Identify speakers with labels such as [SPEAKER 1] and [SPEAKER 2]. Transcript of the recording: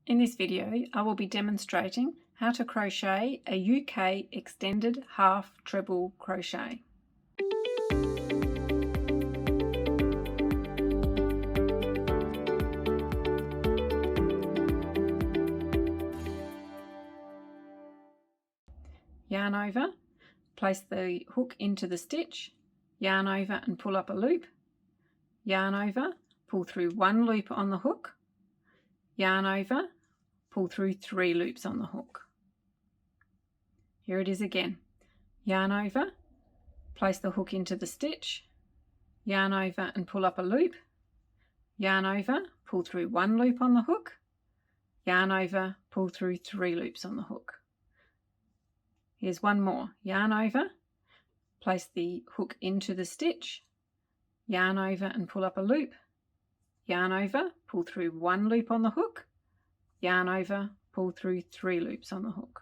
[SPEAKER 1] In this video, I will be demonstrating how to crochet a UK extended half treble crochet. Yarn over, place the hook into the stitch, yarn over and pull up a loop, yarn over, pull through one loop on the hook, yarn over, pull through 3 loops on the hook. Here it is again. Yarn over, place the hook into the stitch, yarn over and pull up a loop, yarn over, pull through 1 loop on the hook, yarn over, pull through 3 loops on the hook. Here's one more. Yarn over, place the hook into the stitch, yarn over and pull up a loop, yarn over, pull through 1 loop on the hook, yarn over, pull through 3 loops on the hook.